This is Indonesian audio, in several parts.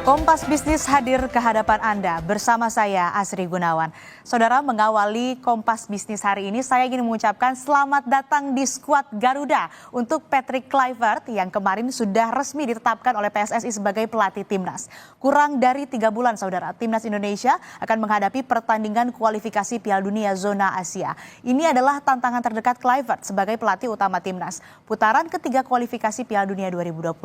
Kompas Bisnis hadir ke hadapan Anda bersama saya Asri Gunawan. Saudara, mengawali Kompas Bisnis hari ini saya ingin mengucapkan selamat datang di skuad Garuda untuk Patrick Kluivert yang kemarin sudah resmi ditetapkan oleh PSSI sebagai pelatih timnas. Kurang dari 3 bulan saudara, timnas Indonesia akan menghadapi pertandingan kualifikasi Piala Dunia zona Asia. Ini adalah tantangan terdekat Kluivert sebagai pelatih utama timnas. Putaran ketiga kualifikasi Piala Dunia 2026,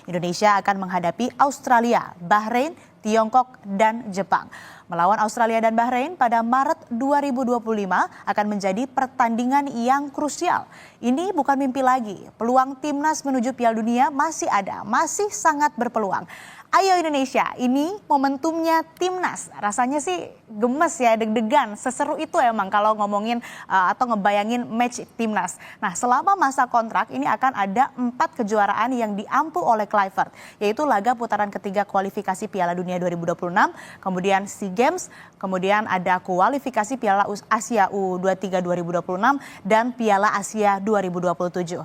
Indonesia akan menghadapi Australia, Bahrain, Tiongkok, dan Jepang. Melawan Australia dan Bahrain pada Maret 2025 akan menjadi pertandingan yang krusial. Ini bukan mimpi lagi. Peluang timnas menuju Piala Dunia masih ada, masih sangat berpeluang. Ayo Indonesia, ini momentumnya timnas. Rasanya sih gemes ya, deg-degan. Seseru itu emang kalau ngomongin atau ngebayangin match timnas. Nah, selama masa kontrak ini akan ada 4 kejuaraan yang diampu oleh Kluivert, yaitu laga putaran ketiga kualifikasi Piala Dunia 2026, kemudian SEA Games, kemudian ada kualifikasi Piala Asia U23 2026 dan Piala Asia 2027.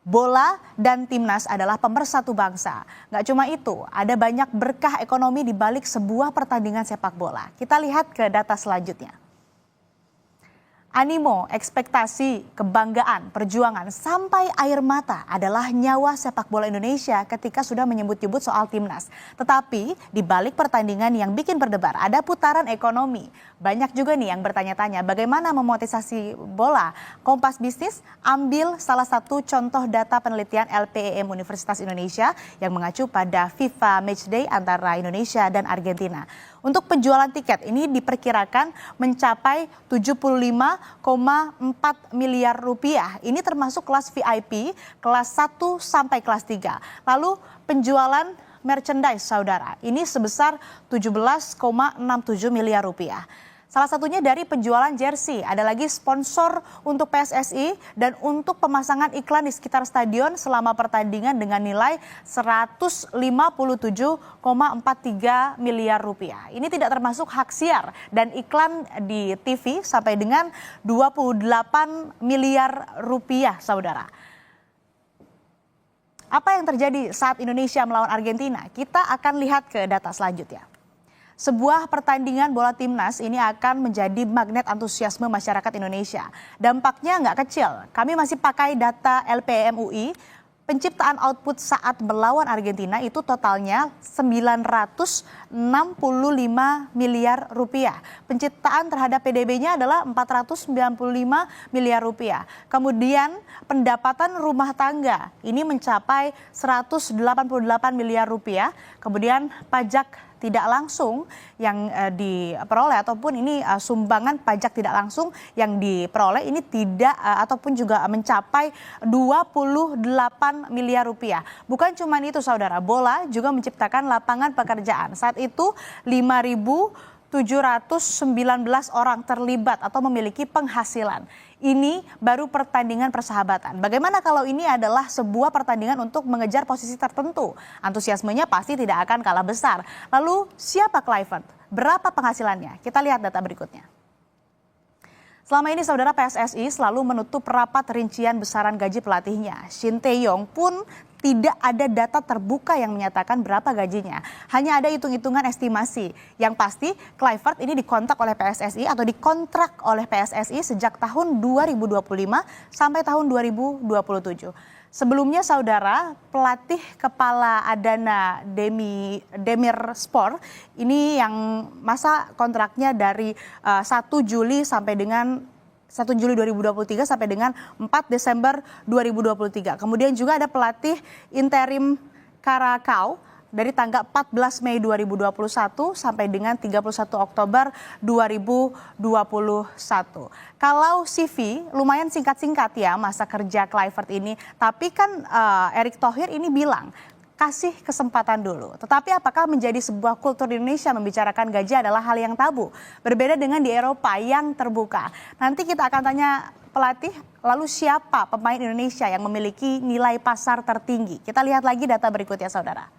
Bola dan timnas adalah pemersatu bangsa. Nggak cuma itu, ada banyak berkah ekonomi di balik sebuah pertandingan sepak bola. Kita lihat ke data selanjutnya. Animo, ekspektasi, kebanggaan, perjuangan, sampai air mata adalah nyawa sepak bola Indonesia ketika sudah menyebut-nyebut soal timnas. Tetapi di balik pertandingan yang bikin berdebar, ada putaran ekonomi. Banyak juga nih yang bertanya-tanya bagaimana memonetisasi bola. Kompas Bisnis ambil salah satu contoh data penelitian LPEM Universitas Indonesia yang mengacu pada FIFA Matchday antara Indonesia dan Argentina. Untuk penjualan tiket ini diperkirakan mencapai 75,4 miliar rupiah. Ini termasuk kelas VIP, kelas 1 sampai kelas 3. Lalu penjualan merchandise saudara, ini sebesar 17,67 miliar rupiah. Salah satunya dari penjualan jersey, ada lagi sponsor untuk PSSI dan untuk pemasangan iklan di sekitar stadion selama pertandingan dengan nilai 157,43 miliar rupiah. Ini tidak termasuk hak siar dan iklan di TV sampai dengan 28 miliar rupiah saudara. Apa yang terjadi saat Indonesia melawan Argentina? Kita akan lihat ke data selanjutnya. Sebuah pertandingan bola timnas ini akan menjadi magnet antusiasme masyarakat Indonesia. Dampaknya nggak kecil. Kami masih pakai data LPM UI. Penciptaan output saat melawan Argentina itu totalnya 965 miliar rupiah. Penciptaan terhadap PDB-nya adalah 495 miliar rupiah. Kemudian pendapatan rumah tangga ini mencapai 188 miliar rupiah. Kemudian pajak tidak langsung yang diperoleh ataupun ini sumbangan pajak tidak langsung yang diperoleh ini tidak ataupun juga mencapai 28 miliar rupiah. Bukan cuma itu saudara, bola juga menciptakan lapangan pekerjaan. Saat itu 5.719 orang terlibat atau memiliki penghasilan. Ini baru pertandingan persahabatan. Bagaimana kalau ini adalah sebuah pertandingan untuk mengejar posisi tertentu? Antusiasmenya pasti tidak akan kalah besar. Lalu siapa Kluivert? Berapa penghasilannya? Kita lihat data berikutnya. Selama ini saudara, PSSI selalu menutup rapat rincian besaran gaji pelatihnya. Shin Tae-yong pun tidak ada data terbuka yang menyatakan berapa gajinya. Hanya ada hitung-hitungan estimasi. Yang pasti Kluivert ini dikontak oleh PSSI atau dikontrak oleh PSSI sejak tahun 2025 sampai tahun 2027. Sebelumnya saudara, pelatih kepala Adana Demirspor ini yang masa kontraknya dari 1 Juli sampai dengan 1 Juli 2023 sampai dengan 4 Desember 2023. Kemudian juga ada pelatih interim Karakau dari tanggal 14 Mei 2021 sampai dengan 31 Oktober 2021. Kalau CV lumayan singkat-singkat ya masa kerja Kluivert ini, tapi kan Erick Thohir ini bilang kasih kesempatan dulu. Tetapi apakah menjadi sebuah kultur di Indonesia membicarakan gaji adalah hal yang tabu? Berbeda dengan di Eropa yang terbuka. Nanti kita akan tanya pelatih, lalu siapa pemain Indonesia yang memiliki nilai pasar tertinggi? Kita lihat lagi data berikutnya saudara.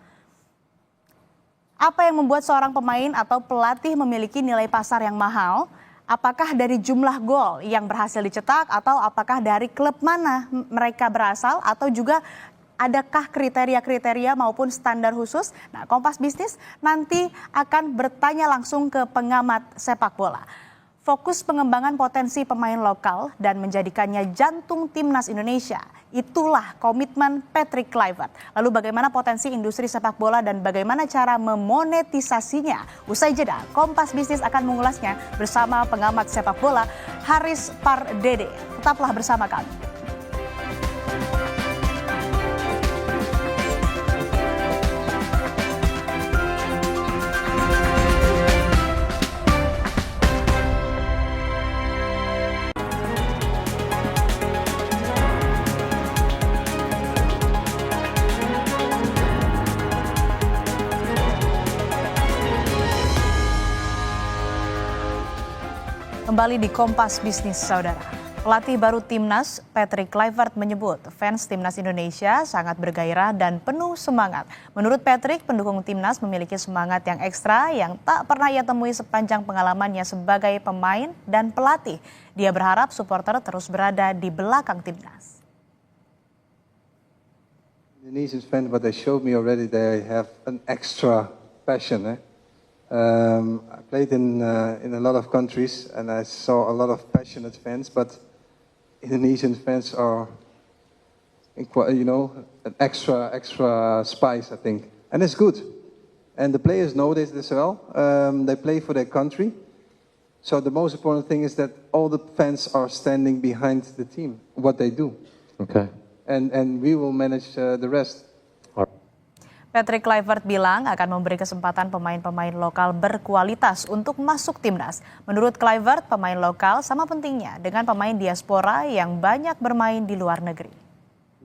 Apa yang membuat seorang pemain atau pelatih memiliki nilai pasar yang mahal? Apakah dari jumlah gol yang berhasil dicetak atau apakah dari klub mana mereka berasal atau juga adakah kriteria-kriteria maupun standar khusus? Nah, Kompas Bisnis nanti akan bertanya langsung ke pengamat sepak bola. Fokus pengembangan potensi pemain lokal dan menjadikannya jantung timnas Indonesia. Itulah komitmen Patrick Kluivert. Lalu bagaimana potensi industri sepak bola dan bagaimana cara memonetisasinya? Usai jeda, Kompas Bisnis akan mengulasnya bersama pengamat sepak bola Haris Pardede. Tetaplah bersama kami. Kembali di Kompas Bisnis, saudara. Pelatih baru timnas, Patrick Kluivert menyebut fans timnas Indonesia sangat bergairah dan penuh semangat. Menurut Patrick, pendukung timnas memiliki semangat yang ekstra yang tak pernah ia temui sepanjang pengalamannya sebagai pemain dan pelatih. Dia berharap supporter terus berada di belakang timnas. Indonesian fans, but they showed me already they have an extra passion. I played in a lot of countries and I saw a lot of passionate fans, but Indonesian fans are, an extra spice, I think, and it's good. And the players know this as well. They play for their country, so the most important thing is that all the fans are standing behind the team, what they do. Okay. And we will manage the rest. Patrick Kluivert bilang akan memberi kesempatan pemain-pemain lokal berkualitas untuk masuk timnas. Menurut Kluivert, pemain lokal sama pentingnya dengan pemain diaspora yang banyak bermain di luar negeri.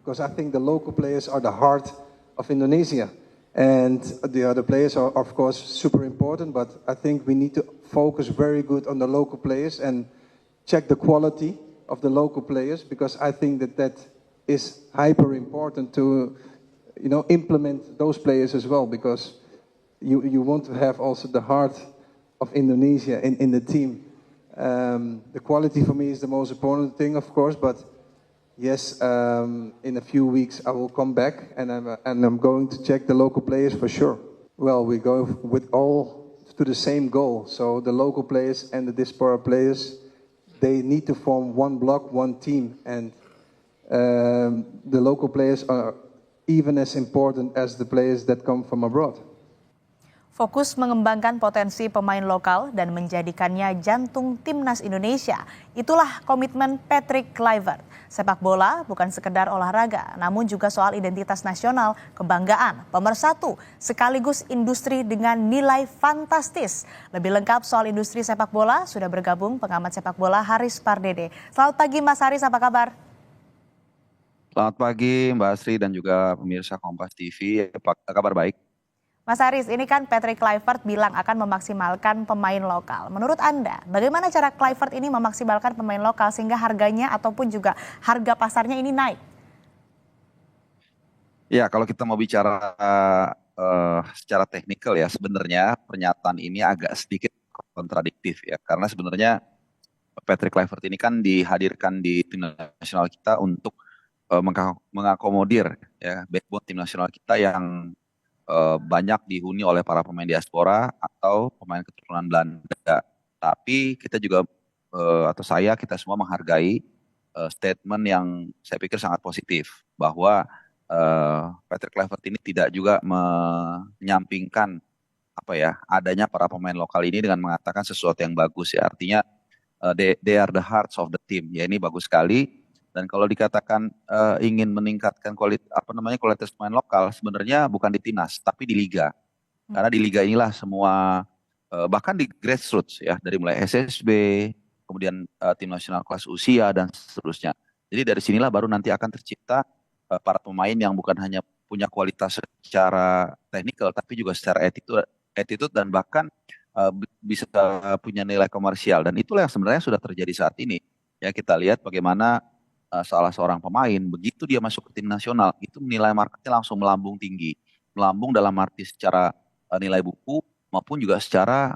Because I think the local players are the heart of Indonesia. And the other players are, of course, super important. But I think we need to focus very good on the local players and check the quality of the local players. Because I think that is hyper important to implement those players as well, because you want to have also the heart of Indonesia in the team. The quality for me is the most important thing, of course, but yes, in a few weeks I will come back and I'm going to check the local players for sure. Well, we go with all to the same goal. So the local players and the diaspora players, they need to form one block, one team, and the local players are even as important as the players that come from abroad. Fokus mengembangkan potensi pemain lokal dan menjadikannya jantung timnas Indonesia. Itulah komitmen Patrick Kluivert. Sepak bola bukan sekedar olahraga, namun juga soal identitas nasional, kebanggaan, pemersatu, sekaligus industri dengan nilai fantastis. Lebih lengkap soal industri sepak bola, sudah bergabung pengamat sepak bola Haris Pardede. Selamat pagi Mas Haris, apa kabar? Selamat pagi Mbak Asri dan juga pemirsa Kompas TV, apa kabar baik? Mas Haris, ini kan Patrick Kluivert bilang akan memaksimalkan pemain lokal. Menurut Anda, bagaimana cara Kluivert ini memaksimalkan pemain lokal sehingga harganya ataupun juga harga pasarnya ini naik? Ya, kalau kita mau bicara secara teknikal ya, sebenarnya pernyataan ini agak sedikit kontradiktif ya. Karena sebenarnya Patrick Kluivert ini kan dihadirkan di tim nasional kita untuk mengakomodir ya backbone tim nasional kita yang banyak dihuni oleh para pemain diaspora atau pemain keturunan Belanda. Tapi kita juga atau kita semua menghargai statement yang saya pikir sangat positif bahwa Patrick Kluivert ini tidak juga menyampingkan adanya para pemain lokal ini dengan mengatakan sesuatu yang bagus ya. Artinya they are the hearts of the team. Ya, ini bagus sekali. Dan kalau dikatakan ingin meningkatkan kualitas pemain lokal, sebenarnya bukan di timnas, tapi di liga. Karena di liga inilah semua, bahkan di grassroots ya, dari mulai SSB, kemudian tim nasional kelas usia dan seterusnya. Jadi dari sinilah baru nanti akan tercipta para pemain yang bukan hanya punya kualitas secara teknikal, tapi juga secara attitude dan bahkan bisa punya nilai komersial. Dan itulah yang sebenarnya sudah terjadi saat ini. Ya, kita lihat bagaimana salah seorang pemain begitu dia masuk ke tim nasional itu nilai marketnya langsung melambung tinggi, melambung dalam arti secara nilai buku maupun juga secara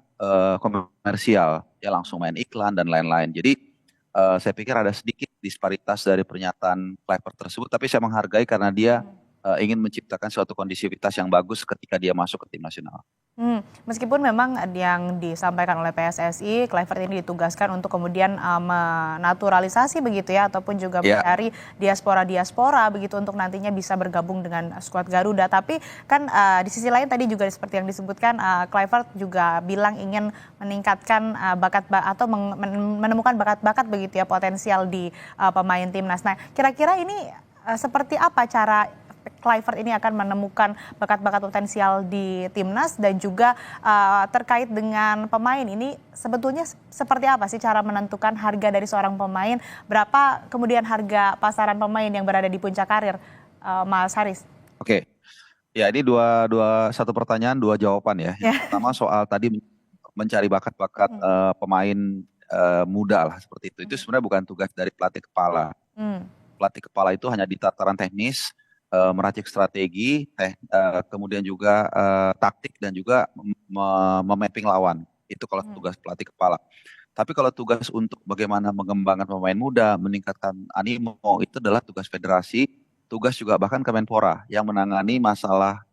komersial, ya langsung main iklan dan lain-lain. Jadi saya pikir ada sedikit disparitas dari pernyataan Kluivert tersebut, tapi saya menghargai karena dia ingin menciptakan suatu kondisivitas yang bagus ketika dia masuk ke tim nasional. Meskipun memang yang disampaikan oleh PSSI, Kluivert ini ditugaskan untuk kemudian menaturalisasi begitu ya, ataupun juga mencari diaspora begitu untuk nantinya bisa bergabung dengan skuad Garuda. Tapi kan di sisi lain tadi juga seperti yang disebutkan, Kluivert juga bilang ingin meningkatkan atau menemukan bakat-bakat begitu ya, potensial di pemain timnas. Nah, kira-kira ini seperti apa cara Kluivert ini akan menemukan bakat-bakat potensial di timnas, dan juga terkait dengan pemain ini sebetulnya seperti apa sih cara menentukan harga dari seorang pemain, berapa kemudian harga pasaran pemain yang berada di puncak karir, Mas Haris? Oke, ya ini satu pertanyaan dua jawaban ya. Yang pertama soal tadi mencari bakat-bakat pemain muda lah seperti itu sebenarnya bukan tugas dari pelatih kepala. Pelatih kepala itu hanya di tataran teknis, meracik strategi, kemudian juga taktik, dan juga memapping lawan. Itu kalau tugas pelatih kepala. Tapi kalau tugas untuk bagaimana mengembangkan pemain muda, meningkatkan animo, itu adalah tugas federasi, tugas juga bahkan Kemenpora yang menangani masalah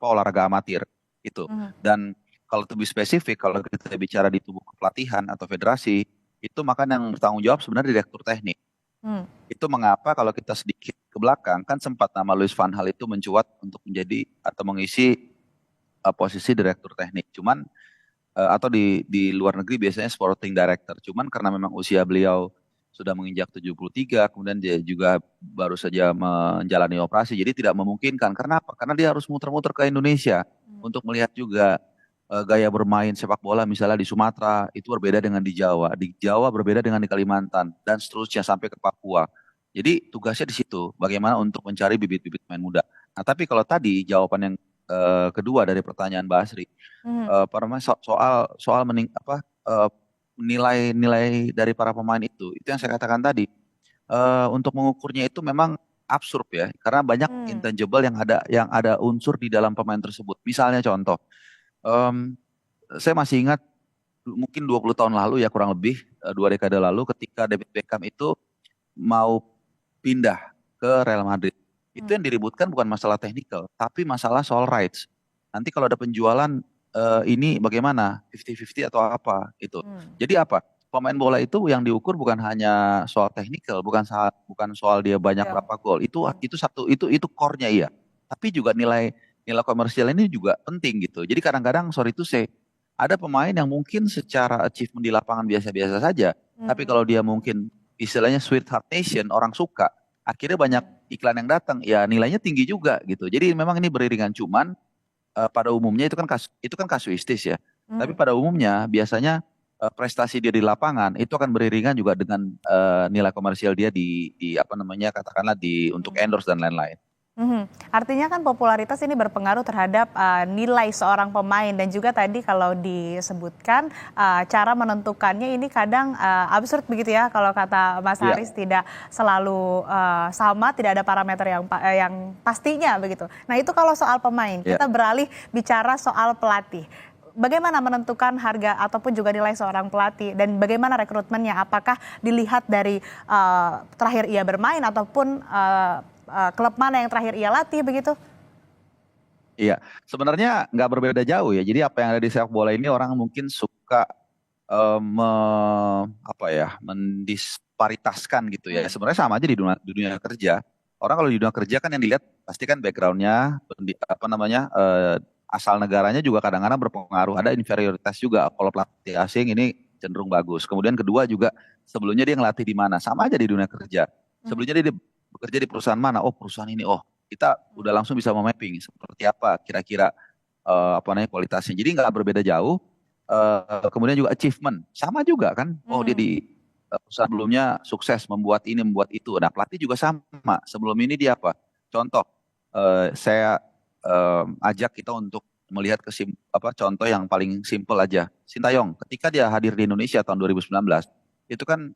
olahraga amatir itu. Dan kalau lebih spesifik, kalau kita bicara di tubuh pelatihan atau federasi, itu maka yang bertanggung jawab sebenarnya direktur teknik. Itu mengapa kalau kita sedikit ke belakang, kan sempat nama Louis van Gaal itu mencuat untuk menjadi atau mengisi posisi direktur teknik. Cuman atau di luar negeri biasanya sporting director. Cuman karena memang usia beliau sudah menginjak 73, kemudian dia juga baru saja menjalani operasi, jadi tidak memungkinkan. Karena apa? Karena dia harus muter-muter ke Indonesia untuk melihat juga gaya bermain sepak bola misalnya di Sumatera itu berbeda dengan di Jawa berbeda dengan di Kalimantan, dan seterusnya sampai ke Papua. Jadi tugasnya di situ, bagaimana untuk mencari bibit-bibit pemain muda. Nah, tapi kalau tadi jawaban yang kedua dari pertanyaan Mbak Asri, soal nilai dari para pemain itu yang saya katakan tadi, untuk mengukurnya itu memang absurd ya, karena banyak intangible yang ada unsur di dalam pemain tersebut. Misalnya contoh, saya masih ingat mungkin 20 tahun lalu ya, kurang lebih 2 dekade lalu, ketika David Beckham itu mau pindah ke Real Madrid. Itu yang diributkan bukan masalah teknikal, tapi masalah soal rights. Nanti kalau ada penjualan ini bagaimana, 50-50 atau apa itu. Jadi apa? Pemain bola itu yang diukur bukan hanya soal teknikal, bukan soal dia banyak berapa gol. Itu core-nya iya. Tapi juga nilai komersial ini juga penting gitu. Jadi kadang-kadang sorry to say, ada pemain yang mungkin secara achievement di lapangan biasa-biasa saja, tapi kalau dia mungkin istilahnya sweetheart nation, orang suka, akhirnya banyak iklan yang datang, ya nilainya tinggi juga gitu. Jadi memang ini beriringan, cuman pada umumnya itu kan kasuistis ya. Tapi pada umumnya biasanya prestasi dia di lapangan itu akan beriringan juga dengan nilai komersial dia di katakanlah untuk endorse dan lain-lain. Artinya kan popularitas ini berpengaruh terhadap nilai seorang pemain, dan juga tadi kalau disebutkan cara menentukannya ini kadang absurd begitu ya, kalau kata Mas Haris, tidak selalu sama, tidak ada parameter yang pastinya begitu. Nah itu kalau soal pemain, kita beralih bicara soal pelatih. Bagaimana menentukan harga ataupun juga nilai seorang pelatih, dan bagaimana rekrutmennya? Apakah dilihat dari terakhir ia bermain ataupun klub mana yang terakhir ia latih begitu? Iya, sebenarnya nggak berbeda jauh ya. Jadi apa yang ada di sepak bola ini orang mungkin suka mendisparitaskan gitu ya. Sebenarnya sama aja di dunia kerja. Orang kalau di dunia kerja kan yang dilihat pasti kan backgroundnya, asal negaranya juga kadang-kadang berpengaruh. Ada inferioritas juga. Kalau pelatih asing ini cenderung bagus. Kemudian kedua juga sebelumnya dia ngelatih di mana. Sama aja di dunia kerja. Sebelumnya dia bekerja di perusahaan mana? Oh perusahaan ini, kita udah langsung bisa memapping seperti apa kira-kira kualitasnya. Jadi nggak berbeda jauh. Kemudian juga achievement sama juga kan. Dia di perusahaan sebelumnya sukses membuat ini membuat itu. Nah pelatih juga sama. Sebelum ini dia apa? Contoh, saya ajak kita untuk melihat contoh yang paling simpel aja. Sintayong ketika dia hadir di Indonesia tahun 2019 itu kan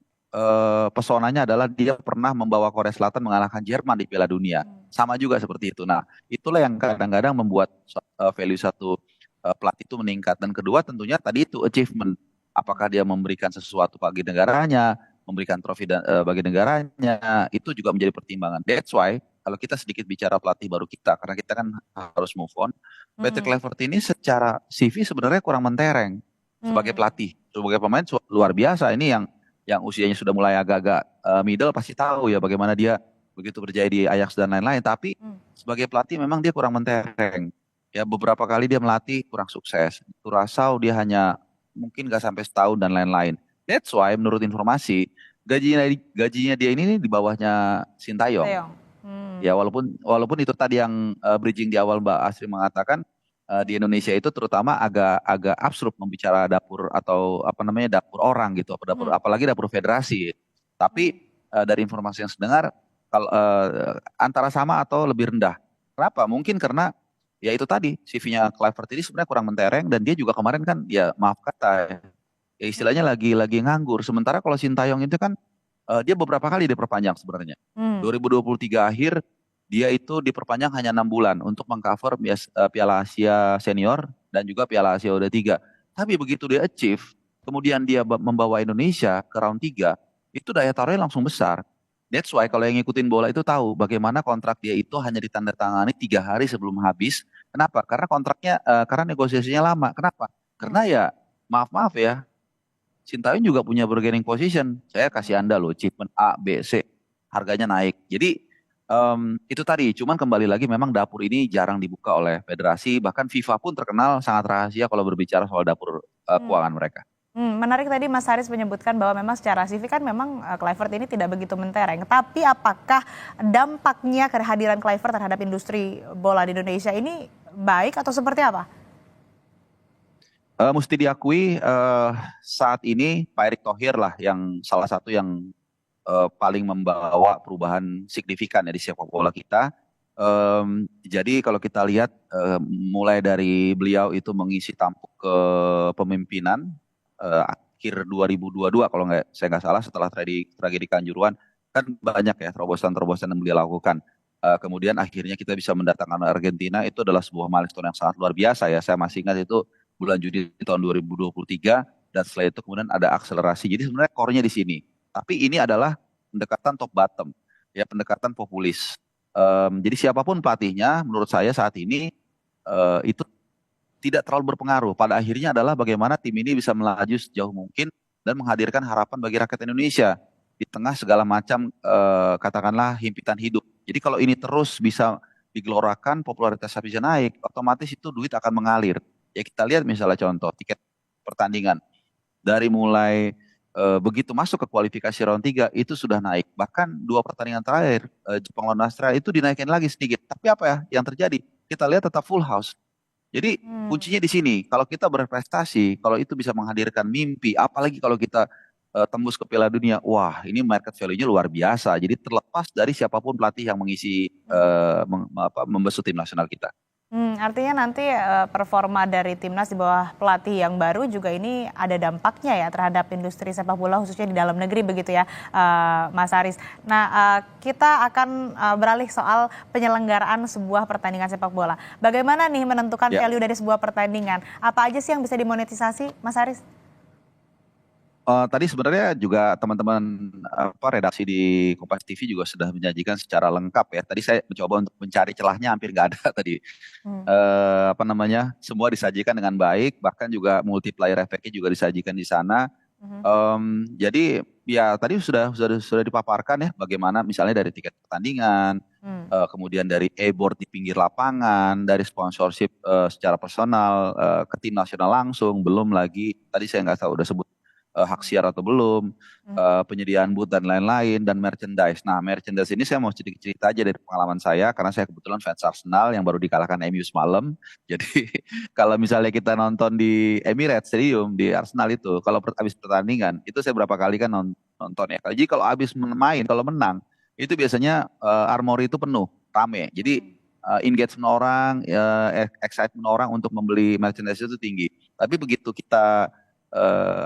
pesonanya adalah dia pernah membawa Korea Selatan mengalahkan Jerman di Piala Dunia. Sama juga seperti itu. Nah, itulah yang kadang-kadang membuat value satu pelatih itu meningkat. Dan kedua tentunya tadi itu achievement. Apakah dia memberikan sesuatu bagi negaranya, memberikan trofi bagi negaranya, itu juga menjadi pertimbangan. That's why kalau kita sedikit bicara pelatih baru kita, karena kita kan harus move on. Patrick Hmm. Kluivert ini secara CV sebenarnya kurang mentereng sebagai Hmm. pelatih, sebagai pemain luar biasa. Ini yang usianya sudah mulai agak-agak middle pasti tahu ya bagaimana dia begitu berjaya di Ajax dan lain-lain. Tapi Hmm. sebagai pelatih memang dia kurang mentereng. Ya beberapa kali dia melatih kurang sukses. Curaçao dia hanya mungkin nggak sampai setahun dan lain-lain. That's why menurut informasi gajinya dia ini di bawahnya Sintayong. Sintayong. Hmm. Ya walaupun walaupun itu tadi yang bridging di awal Mbak Asri mengatakan di Indonesia itu terutama agak absurd membicara dapur atau apa namanya dapur orang gitu, Hmm. apalagi dapur federasi. Tapi dari informasi yang saya dengar kalau antara sama atau lebih rendah. Kenapa? Mungkin karena ya itu tadi CV-nya Kluivert ini sebenarnya kurang mentereng dan dia juga kemarin kan ya maaf kata ya istilahnya lagi nganggur. Sementara kalau Sintayong itu kan dia beberapa kali diperpanjang sebenarnya. Hmm. 2023 akhir dia itu diperpanjang hanya 6 bulan untuk mengcover Piala Asia Senior dan juga Piala Asia U23. Tapi begitu dia achieve, kemudian dia membawa Indonesia ke round 3, itu daya taruhnya langsung besar. That's why kalau yang ngikutin bola itu tahu bagaimana kontrak dia itu hanya ditandatangani 3 hari sebelum habis. Kenapa? Karena negosiasinya lama. Kenapa? Karena ya maaf ya, Sintayong juga punya bargaining position. Saya kasih Anda loh, achievement A, B, C. Harganya naik. Jadi itu tadi, cuman kembali lagi memang dapur ini jarang dibuka oleh federasi. Bahkan FIFA pun terkenal sangat rahasia kalau berbicara soal dapur keuangan mereka. Menarik tadi Mas Haris menyebutkan bahwa memang secara CV kan memang Kluivert ini tidak begitu mentereng. Tapi apakah dampaknya kehadiran Kluivert terhadap industri bola di Indonesia ini baik atau seperti apa? Mesti diakui saat ini Pak Erick Thohir lah yang salah satu yang paling membawa perubahan signifikan ya di sepak bola kita. Jadi kalau kita lihat mulai dari beliau itu mengisi tampuk kepemimpinan akhir 2022 kalau saya nggak salah setelah tragedi Kanjuruhan kan banyak ya terobosan-terobosan yang beliau lakukan. Kemudian akhirnya kita bisa mendatangkan Argentina itu adalah sebuah milestone yang sangat luar biasa ya. Saya masih ingat itu bulan Juni tahun 2023 dan setelah itu kemudian ada akselerasi. Jadi sebenarnya core-nya di sini. Tapi ini adalah pendekatan top bottom, ya pendekatan populis. Jadi siapapun pelatihnya, menurut saya saat ini itu tidak terlalu berpengaruh. Pada akhirnya adalah bagaimana tim ini bisa melaju sejauh mungkin dan menghadirkan harapan bagi rakyat Indonesia di tengah segala macam katakanlah himpitan hidup. Jadi kalau ini terus bisa digelorakan, popularitasnya bisa naik, otomatis itu duit akan mengalir. Ya kita lihat misalnya contoh tiket pertandingan dari mulai begitu masuk ke kualifikasi round 3 itu sudah naik. Bahkan 2 pertandingan terakhir Jepang lawan Australia itu dinaikin lagi sedikit. Tapi apa ya yang terjadi? Kita lihat tetap full house. Jadi kuncinya di sini. Kalau kita berprestasi, kalau itu bisa menghadirkan mimpi, apalagi kalau kita tembus ke Piala Dunia, wah ini market value-nya luar biasa. Jadi terlepas dari siapapun pelatih yang mengisi membesut tim nasional kita. Artinya nanti performa dari timnas di bawah pelatih yang baru juga ini ada dampaknya ya terhadap industri sepak bola khususnya di dalam negeri begitu ya Mas Haris. Nah kita akan beralih soal penyelenggaraan sebuah pertandingan sepak bola. Bagaimana nih menentukan value dari sebuah pertandingan? Apa aja sih yang bisa dimonetisasi Mas Haris? Tadi sebenarnya juga teman-teman redaksi di Kompas TV juga sudah menyajikan secara lengkap ya. Tadi saya mencoba untuk mencari celahnya hampir nggak ada tadi. Semua disajikan dengan baik, bahkan juga multiplier efeknya juga disajikan di sana. Jadi ya tadi sudah dipaparkan ya bagaimana misalnya dari tiket pertandingan, kemudian dari e-board di pinggir lapangan, dari sponsorship secara personal ke tim nasional langsung, belum lagi tadi saya nggak tahu udah sebut hak siar atau belum, penyediaan booth dan lain-lain, dan merchandise. Nah, merchandise ini saya mau sedikit cerita aja dari pengalaman saya, karena saya kebetulan fans Arsenal yang baru dikalahkan MU semalam. Jadi kalau misalnya kita nonton di Emirates Stadium, di Arsenal itu, kalau habis pertandingan, itu saya berapa kali kan nonton ya. Jadi kalau habis main, kalau menang, itu biasanya armory itu penuh, rame. Jadi engagement orang, excitement orang untuk membeli merchandise itu tinggi. Tapi begitu kita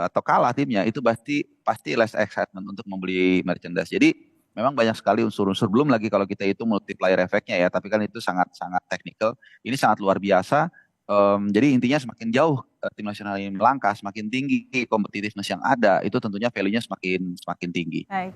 atau kalah timnya itu pasti less excitement untuk membeli merchandise. Jadi memang banyak sekali unsur-unsur, belum lagi kalau kita itu multiplier efeknya ya, tapi kan itu sangat technical. Ini sangat luar biasa. Jadi intinya semakin jauh tim nasional ini melangkah, semakin tinggi kompetitiveness yang ada, itu tentunya value-nya semakin tinggi. Baik.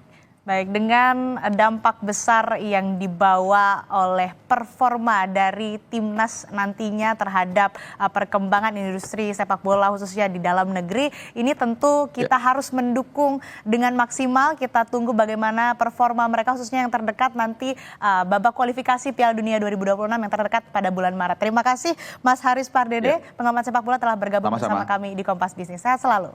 Baik, dengan dampak besar yang dibawa oleh performa dari timnas nantinya terhadap perkembangan industri sepak bola khususnya di dalam negeri, ini tentu kita harus mendukung dengan maksimal. Kita tunggu bagaimana performa mereka khususnya yang terdekat nanti babak kualifikasi Piala Dunia 2026 yang terdekat pada bulan Maret. Terima kasih Mas Haris Pardede, pengamat sepak bola telah bergabung bersama kami di Kompas Bisnis. Sehat selalu.